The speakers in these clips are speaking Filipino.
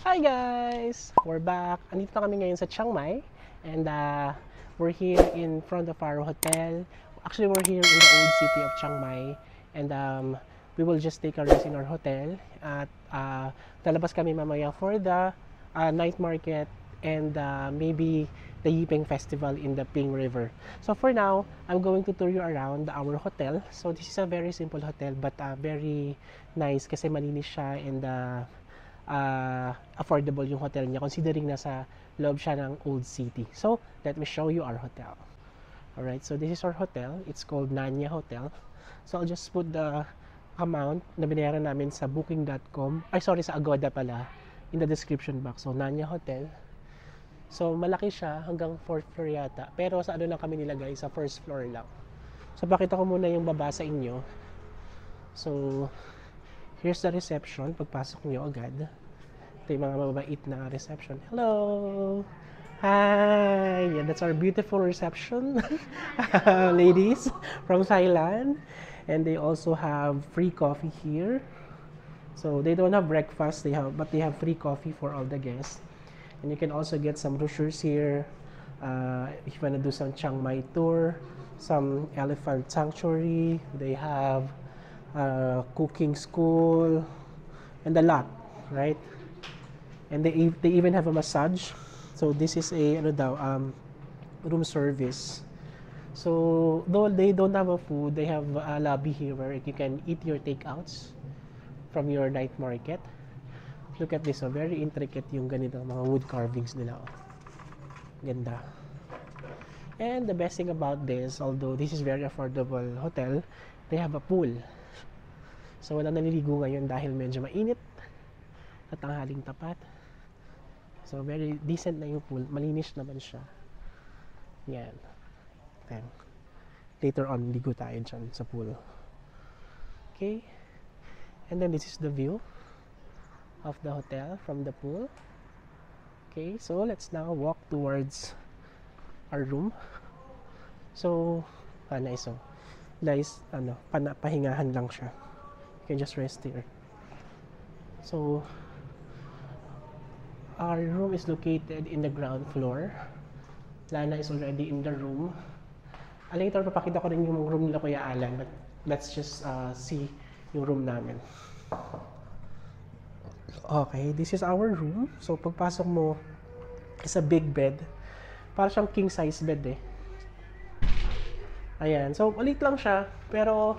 Hi guys! We're back. Andito na kami ngayon sa Chiang Mai and we're here in front of our hotel. Actually, we're here in the old city of Chiang Mai and we will just take a rest in our hotel at lalabas kami mamaya for the night market and maybe the Yipeng Festival in the Ping River. So for now, I'm going to tour you around our hotel. So this is a very simple hotel but very nice kasi malinis siya and affordable yung hotel niya considering nasa loob siya ng old city. So, let me show you our hotel. Alright, so this is our hotel. It's called Nanya Hotel. So, I'll just put the amount na binayaran namin sa booking.com. Ay, sorry, sa Agoda pala. In the description box. So, Nanya Hotel. So, malaki siya hanggang 4th floor yata. Pero sa ano lang kami nilagay, sa 1st floor lang. So, pakita ko muna yung baba sa inyo. So, here's the reception. Pagpasok nyo agad. Ito yung mga mababait na reception. Hello! Hi! Yeah, that's our beautiful reception. Ladies from Thailand. And they also have free coffee here. So, they don't have breakfast, but they have free coffee for all the guests. And you can also get some brochures here. If you want to do some Chiang Mai tour, some elephant sanctuary. They have cooking school and a lot, right? And they even have a massage. So this is a room service. So though they don't have a food, they have a lobby here where you can eat your takeouts from your night market. Look at this, very intricate yung ganito mga wood carvings nila. Ganda. And the best thing about this, although this is very affordable hotel, they have a pool. So, wala naliligo ngayon dahil medyo mainit at tanghaling tapat. So, very decent na yung pool. Malinis naman siya. Yan. Then, later on, ligo tayo dyan sa pool. Okay. And then, this is the view of the hotel from the pool. Okay. So, let's now walk towards our room. So, nice. So, guys, pahingahan lang siya. You can just rest here. So, our room is located in the ground floor. Lana is already in the room. Later, papakita ko rin yung room nila Kuya Alan, but let's just see yung room namin. Okay, this is our room. So, pagpasok mo, is a big bed. Para siyang king size bed eh. Ayan. So, maliit lang siya, pero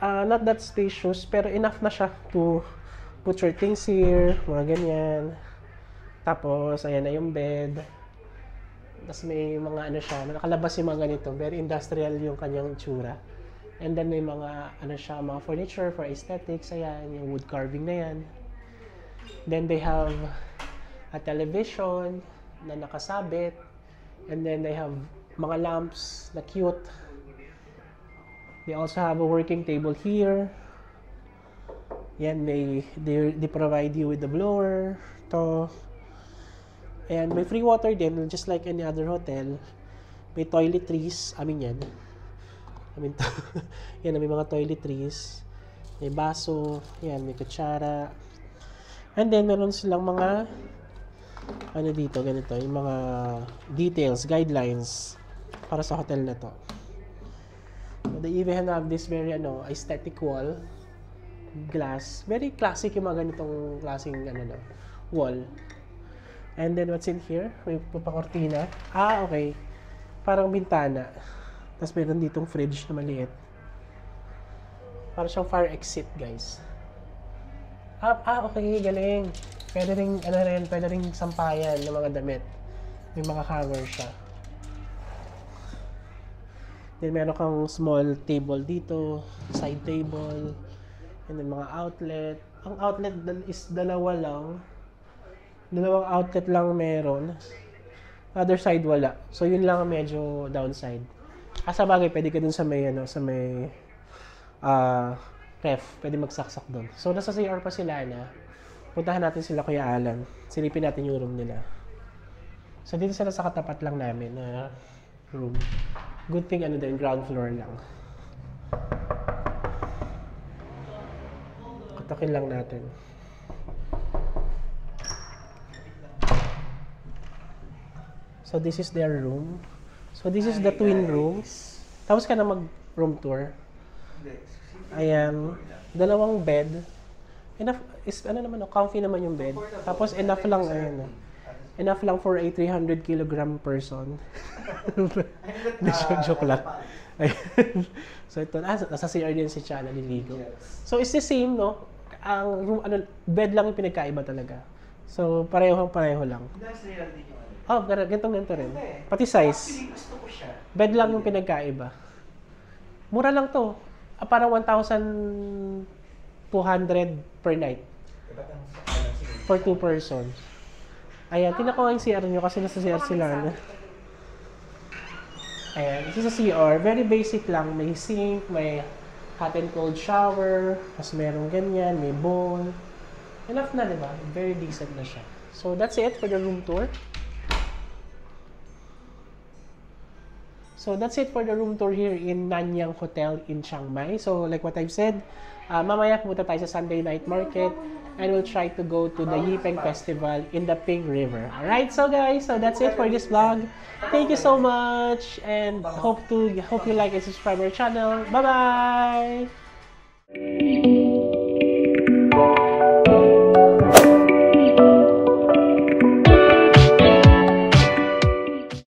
not that spacious, pero enough na siya to put your things here, mga ganyan. Tapos, ayan na yung bed. Tapos may mga siya, nakalabas yung mga ganito. Very industrial yung kanyang itsura. And then may mga, mga furniture for aesthetics. Ayan, yung wood carving na yan. Then they have a television na nakasabit. And then they have mga lamps na cute. They also have a working table here. Yan, they provide you with the blower. To. And may free water din, just like any other hotel. May toiletries. Yan, may mga toiletries. May baso. Yan, may kutsara. And then, meron silang mga dito, ganito. Yung mga details, guidelines para sa hotel na to. They even have this very aesthetic wall glass. Very classic yung mga ganitong klaseng wall. And then what's in here? May papakortina. Okay. Parang bintana. Tapos meron ditong fridge na maliit. Parang siyang fire exit, guys. Okay, galing. Pwede ring sampayan ng mga damit. May mga hanger siya. Then meron kang small table dito, side table, and then mga outlet. Ang outlet is dalawa lang. Dalawang outlet lang meron. Other side wala. So yun lang medyo downside. Sa bagay, pwede ka dun sa may ref. Pwede magsaksak dun. So nasa CR pa sila na. Puntahan natin sila Kuya Alan. Silipin natin yung room nila. So dito sila sa katapat lang namin na room. Good thing ground floor lang. Katakin lang natin. So this is their room. So this is the twin rooms. Tapos ka na mag-room tour. Ayan. Dalawang bed. Enough, ano naman, comfy naman yung bed. Tapos enough lang, ayan. Enough lang for a 300 kilogram person. Joke lang. Ayan. So ito, nasa CR din si Chana, naliligo. So it's the same, no? Ang room, bed lang yung pinagkaiba talaga. So pareho lang. Oh, ganito rin. Pati size. Bed lang yung pinagkaiba. Mura lang to. Parang 1,200 per night. For 2 persons. Ayan, tinan ko nga yung CR nyo kasi nasa CR sila. Ayan, this is a CR. Very basic lang. May sink, may hot and cold shower, tapos merong ganyan, may bowl. Enough na, diba? Very decent na siya. So, that's it for the room tour. So, that's it for the room tour here in Nanyang Hotel in Chiang Mai. So, like what I've said, mamaya pumunta tayo sa Sunday night market and we'll try to go to the Yipeng Festival in the Ping River. Alright, so guys, so that's it for this vlog. Thank you so much and hope you like and subscribe our channel. Bye-bye!